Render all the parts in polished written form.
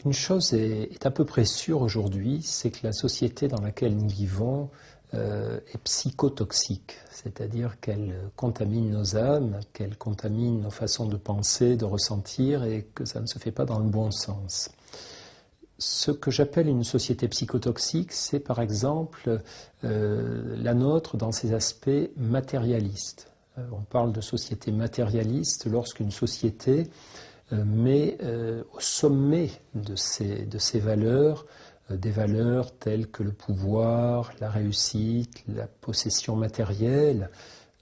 Une chose est à peu près sûre aujourd'hui, c'est que la société dans laquelle nous vivons est psychotoxique, c'est-à-dire qu'elle contamine nos âmes, qu'elle contamine nos façons de penser, de ressentir, et que ça ne se fait pas dans le bon sens. Ce que j'appelle une société psychotoxique, c'est par exemple la nôtre dans ses aspects matérialistes. On parle de société matérialiste lorsqu'une société met au sommet de ses valeurs des valeurs telles que le pouvoir, la réussite, la possession matérielle.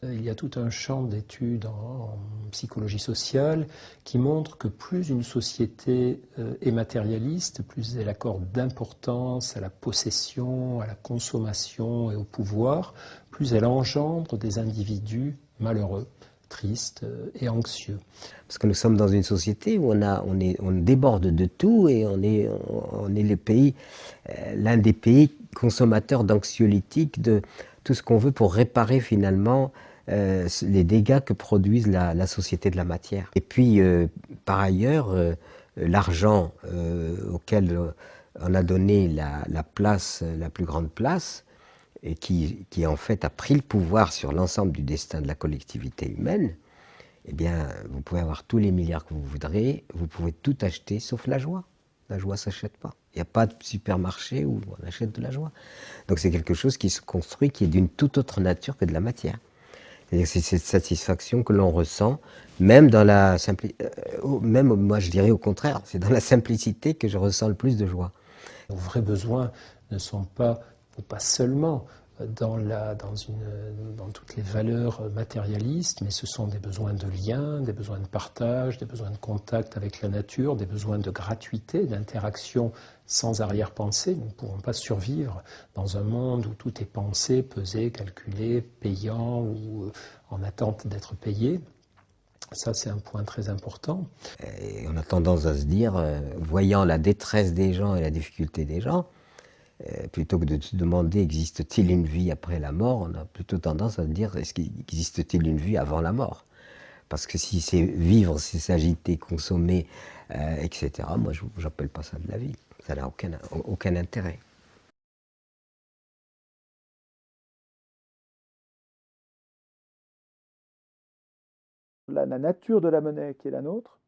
Il y a tout un champ d'études en psychologie sociale qui montre que plus une société est matérialiste, plus elle accorde d'importance à la possession, à la consommation et au pouvoir, plus elle engendre des individus malheureux, tristes et anxieux. Parce que nous sommes dans une société où on déborde de tout et on est le pays, l'un des pays consommateurs d'anxiolytiques, de tout ce qu'on veut pour réparer finalement les dégâts que produisent la société de la matière. Et puis, par ailleurs, l'argent auquel on a donné la place, la plus grande place, et qui en fait a pris le pouvoir sur l'ensemble du destin de la collectivité humaine, eh bien, vous pouvez avoir tous les milliards que vous voudrez, vous pouvez tout acheter sauf la joie. La joie ne s'achète pas. Il n'y a pas de supermarché où on achète de la joie. Donc c'est quelque chose qui se construit, qui est d'une toute autre nature que de la matière. C'est-à-dire que c'est cette satisfaction que l'on ressent, même dans la simplicité, même moi je dirais au contraire, c'est dans la simplicité que je ressens le plus de joie. Nos vrais besoins ne sont pas, ou pas seulement, dans toutes les valeurs matérialistes, mais ce sont des besoins de lien, des besoins de partage, des besoins de contact avec la nature, des besoins de gratuité, d'interaction sans arrière-pensée. Nous ne pourrons pas survivre dans un monde où tout est pensé, pesé, calculé, payant ou en attente d'être payé. Ça, c'est un point très important. Et on a tendance à se dire, voyant la détresse des gens et la difficulté des gens, plutôt que de se demander existe-t-il une vie après la mort, on a plutôt tendance à se dire existe-t-il une vie avant la mort? Parce que si c'est vivre, c'est s'agiter, consommer, etc., moi je n'appelle pas ça de la vie. Ça n'a aucun intérêt. La nature de la monnaie qui est la nôtre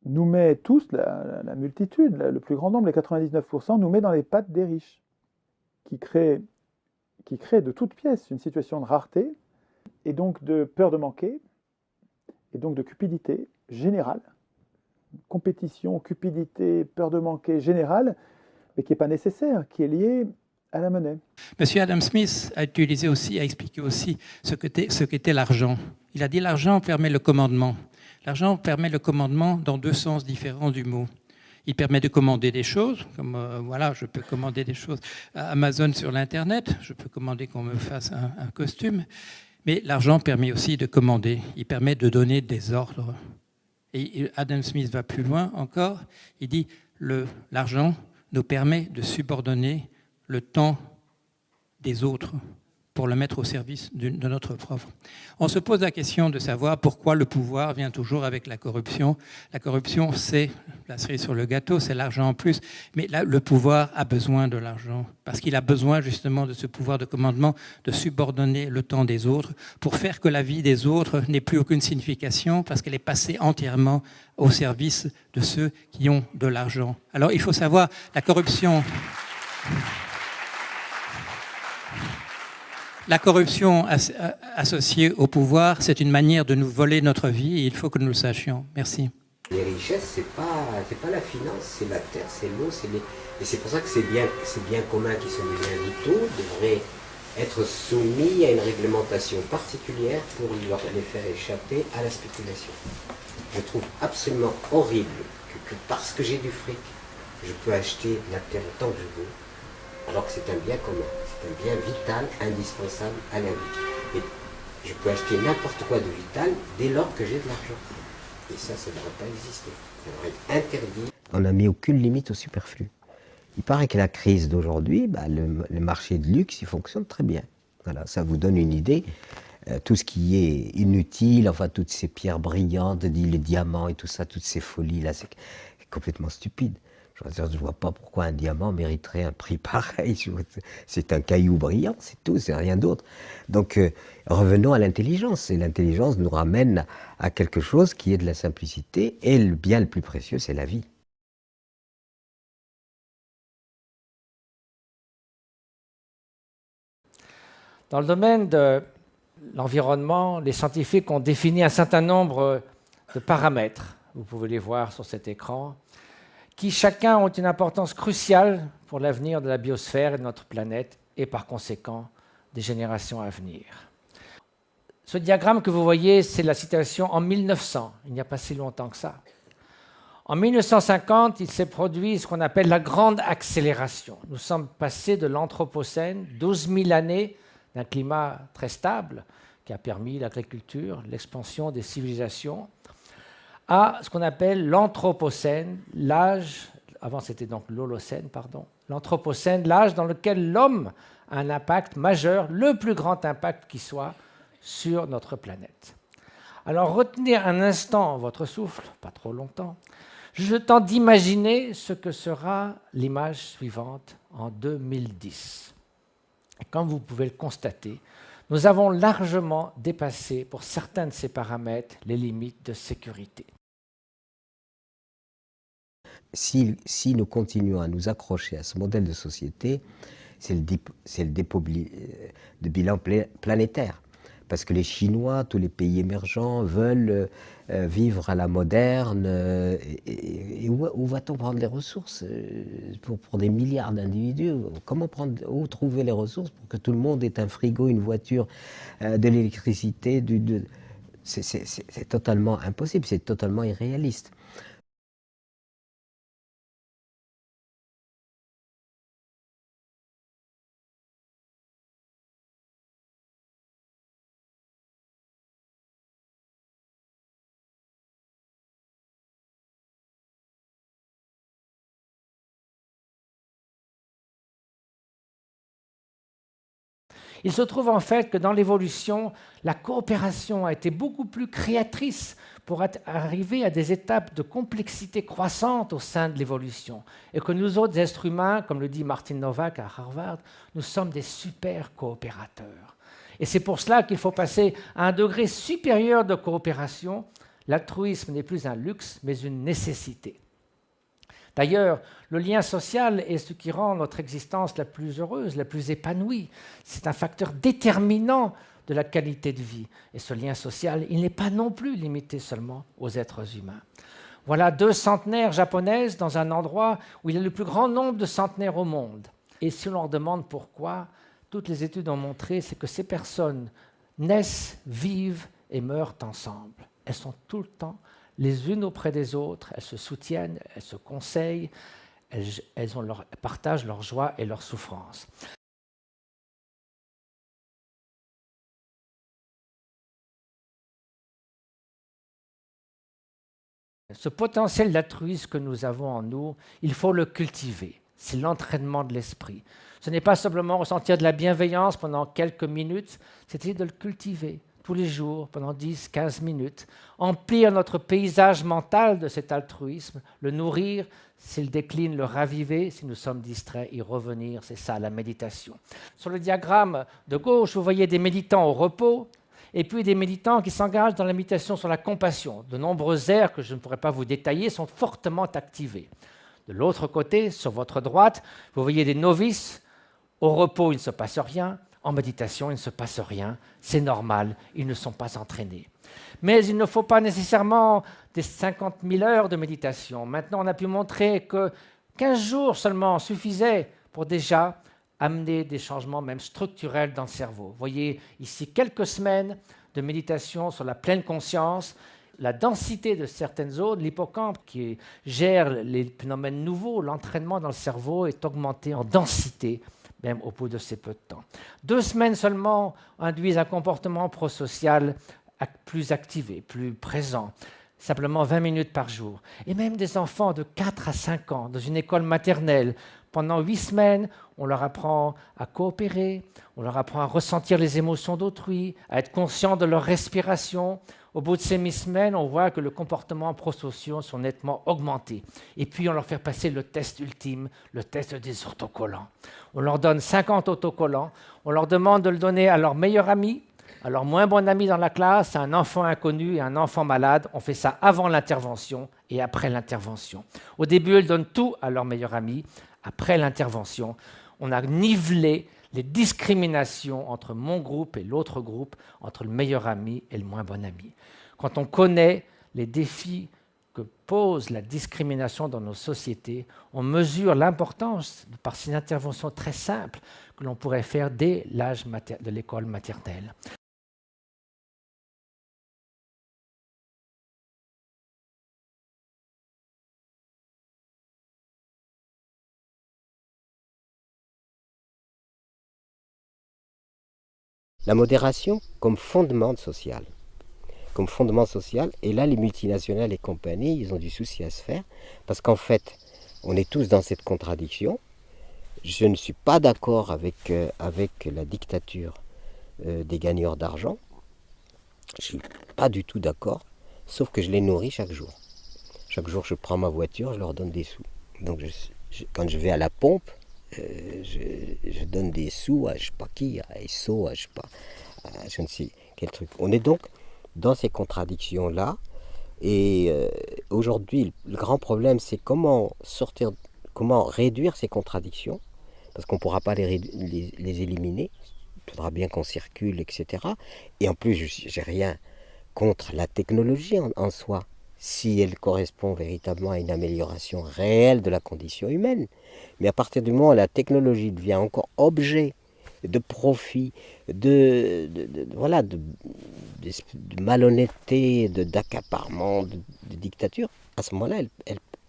nous met tous, la multitude, le plus grand nombre, les 99%, nous met dans les pattes des riches, qui créent de toutes pièces une situation de rareté, et donc de peur de manquer, et donc de cupidité générale, compétition, cupidité, peur de manquer générale, mais qui n'est pas nécessaire, qui est liée à la monnaie. Monsieur Adam Smith a expliqué aussi ce qu'était l'argent. Il a dit l'argent permet le commandement. L'argent permet le commandement dans deux sens différents du mot. Il permet de commander des choses, comme voilà, je peux commander des choses à Amazon sur l'Internet, je peux commander qu'on me fasse un costume, mais l'argent permet aussi de commander, il permet de donner des ordres. Et Adam Smith va plus loin encore, il dit l'argent nous permet de subordonner le temps des autres pour le mettre au service de notre propre. On se pose la question de savoir pourquoi le pouvoir vient toujours avec la corruption. La corruption, c'est la cerise sur le gâteau, c'est l'argent en plus. Mais là, le pouvoir a besoin de l'argent parce qu'il a besoin justement de ce pouvoir de commandement, de subordonner le temps des autres pour faire que la vie des autres n'ait plus aucune signification parce qu'elle est passée entièrement au service de ceux qui ont de l'argent. Alors, il faut savoir, la corruption... La corruption associée au pouvoir, c'est une manière de nous voler notre vie et il faut que nous le sachions. Merci. Les richesses, c'est pas la finance, c'est la terre, c'est l'eau, et c'est pour ça que ces biens communs qui sont des biens vitaux devraient être soumis à une réglementation particulière pour les faire échapper à la spéculation. Je trouve absolument horrible que parce que j'ai du fric, je peux acheter la terre autant que je veux, alors que c'est un bien commun, c'est un bien vital, indispensable à la vie. Et je peux acheter n'importe quoi de vital dès lors que j'ai de l'argent. Et ça ne devrait pas exister. Ça devrait être interdit. On n'a mis aucune limite au superflu. Il paraît que la crise d'aujourd'hui, le marché de luxe, il fonctionne très bien. Voilà, ça vous donne une idée. Tout ce qui est inutile, enfin toutes ces pierres brillantes, les diamants et tout ça, toutes ces folies-là, c'est complètement stupide. Je ne vois pas pourquoi un diamant mériterait un prix pareil. C'est un caillou brillant, c'est tout, c'est rien d'autre. Donc revenons à l'intelligence. Et l'intelligence nous ramène à quelque chose qui est de la simplicité. Et le bien le plus précieux, c'est la vie. Dans le domaine de l'environnement, les scientifiques ont défini un certain nombre de paramètres, vous pouvez les voir sur cet écran, qui chacun ont une importance cruciale pour l'avenir de la biosphère et de notre planète et par conséquent des générations à venir. Ce diagramme que vous voyez, c'est la situation en 1900, il n'y a pas si longtemps que ça. En 1950, il s'est produit ce qu'on appelle la grande accélération. Nous sommes passés de l'Anthropocène, 12 000 années d'un climat très stable qui a permis l'agriculture, l'expansion des civilisations, à ce qu'on appelle l'Anthropocène, l'âge, avant c'était donc l'Holocène, pardon, l'Anthropocène, l'âge dans lequel l'homme a un impact majeur, le plus grand impact qui soit, sur notre planète. Alors retenez un instant votre souffle, pas trop longtemps, je tente d'imaginer ce que sera l'image suivante en 2010. Et comme vous pouvez le constater, nous avons largement dépassé, pour certains de ces paramètres, les limites de sécurité. Si nous continuons à nous accrocher à ce modèle de société, c'est le dépôt de bilan planétaire. Parce que les Chinois, tous les pays émergents veulent vivre à la moderne. Et où va-t-on prendre les ressources pour des milliards d'individus? Où trouver les ressources pour que tout le monde ait un frigo, une voiture, de l'électricité? C'est totalement impossible, c'est totalement irréaliste. Il se trouve en fait que dans l'évolution, la coopération a été beaucoup plus créatrice pour arriver à des étapes de complexité croissante au sein de l'évolution. Et que nous autres êtres humains, comme le dit Martin Nowak à Harvard, nous sommes des super coopérateurs. Et c'est pour cela qu'il faut passer à un degré supérieur de coopération. L'altruisme n'est plus un luxe, mais une nécessité. D'ailleurs, le lien social est ce qui rend notre existence la plus heureuse, la plus épanouie. C'est un facteur déterminant de la qualité de vie. Et ce lien social, il n'est pas non plus limité seulement aux êtres humains. Voilà 2 centenaires japonaises dans un endroit où il y a le plus grand nombre de centenaires au monde. Et si on leur demande pourquoi, toutes les études ont montré c'est que ces personnes naissent, vivent et meurent ensemble. Elles sont tout le temps les unes auprès des autres, elles se soutiennent, elles se conseillent, elles partagent leur joie et leur souffrance. Ce potentiel d'altruisme que nous avons en nous, il faut le cultiver. C'est l'entraînement de l'esprit. Ce n'est pas simplement ressentir de la bienveillance pendant quelques minutes, c'est de le cultiver tous les jours, pendant 10-15 minutes, emplir notre paysage mental de cet altruisme, le nourrir, s'il décline, le raviver, si nous sommes distraits, y revenir, c'est ça la méditation. Sur le diagramme de gauche, vous voyez des méditants au repos, et puis des méditants qui s'engagent dans la méditation sur la compassion. De nombreuses aires que je ne pourrais pas vous détailler sont fortement activées. De l'autre côté, sur votre droite, vous voyez des novices, au repos il ne se passe rien, en méditation, il ne se passe rien, c'est normal, ils ne sont pas entraînés. Mais il ne faut pas nécessairement des 50 000 heures de méditation. Maintenant, on a pu montrer que 15 jours seulement suffisaient pour déjà amener des changements même structurels dans le cerveau. Vous voyez ici quelques semaines de méditation sur la pleine conscience, la densité de certaines zones, l'hippocampe qui gère les phénomènes nouveaux, l'entraînement dans le cerveau est augmenté en densité, même au bout de ces peu de temps. 2 semaines seulement induisent un comportement prosocial plus activé, plus présent, simplement 20 minutes par jour. Et même des enfants de 4 à 5 ans dans une école maternelle Pendant 8 semaines, on leur apprend à coopérer, on leur apprend à ressentir les émotions d'autrui, à être conscient de leur respiration. Au bout de ces 8 semaines, on voit que le comportement prosociaux sont nettement augmentés. Et puis, on leur fait passer le test ultime, le test des autocollants. On leur donne 50 autocollants, on leur demande de le donner à leur meilleur ami, à leur moins bon ami dans la classe, à un enfant inconnu et à un enfant malade. On fait ça avant l'intervention et après l'intervention. Au début, ils donnent tout à leur meilleur ami. Après l'intervention, on a nivelé les discriminations entre mon groupe et l'autre groupe, entre le meilleur ami et le moins bon ami. Quand on connaît les défis que pose la discrimination dans nos sociétés, on mesure l'importance, par ces interventions très simples, que l'on pourrait faire dès l'âge de l'école maternelle. La modération comme fondement social. Et là, les multinationales et compagnies, ils ont du souci à se faire, parce qu'en fait, on est tous dans cette contradiction. Je ne suis pas d'accord avec la dictature des gagneurs d'argent. Je ne suis pas du tout d'accord, sauf que je les nourris chaque jour. Chaque jour, je prends ma voiture, je leur donne des sous. Donc, quand je vais à la pompe, je donne des sous à je ne sais pas qui, à Esso, à je ne sais quel truc. On est donc dans ces contradictions-là. Et aujourd'hui, le grand problème, c'est comment réduire ces contradictions, parce qu'on ne pourra pas les éliminer. Il faudra bien qu'on circule, etc. Et en plus, je n'ai rien contre la technologie en soi, si elle correspond véritablement à une amélioration réelle de la condition humaine. Mais à partir du moment où la technologie devient encore objet de profit, de malhonnêteté, d'accaparement, de dictature, à ce moment-là,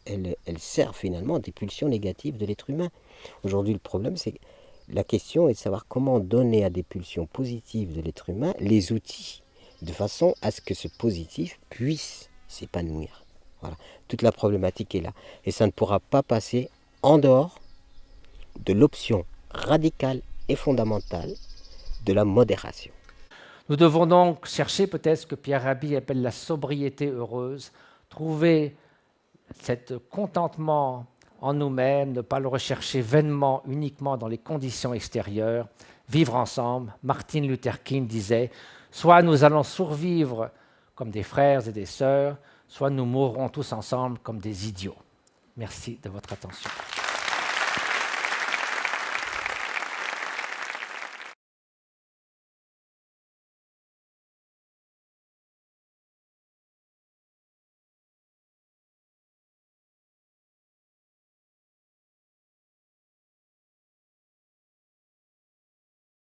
elle sert finalement des pulsions négatives de l'être humain. Aujourd'hui, le problème, c'est que la question est de savoir comment donner à des pulsions positives de l'être humain les outils, de façon à ce que ce positif puisse s'épanouir. Voilà. Toute la problématique est là. Et ça ne pourra pas passer en dehors de l'option radicale et fondamentale de la modération. Nous devons donc chercher peut-être ce que Pierre Rabhi appelle la sobriété heureuse, trouver cet contentement en nous-mêmes, ne pas le rechercher vainement uniquement dans les conditions extérieures, vivre ensemble. Martin Luther King disait « Soit nous allons survivre comme des frères et des sœurs, soit nous mourrons tous ensemble comme des idiots. » Merci de votre attention.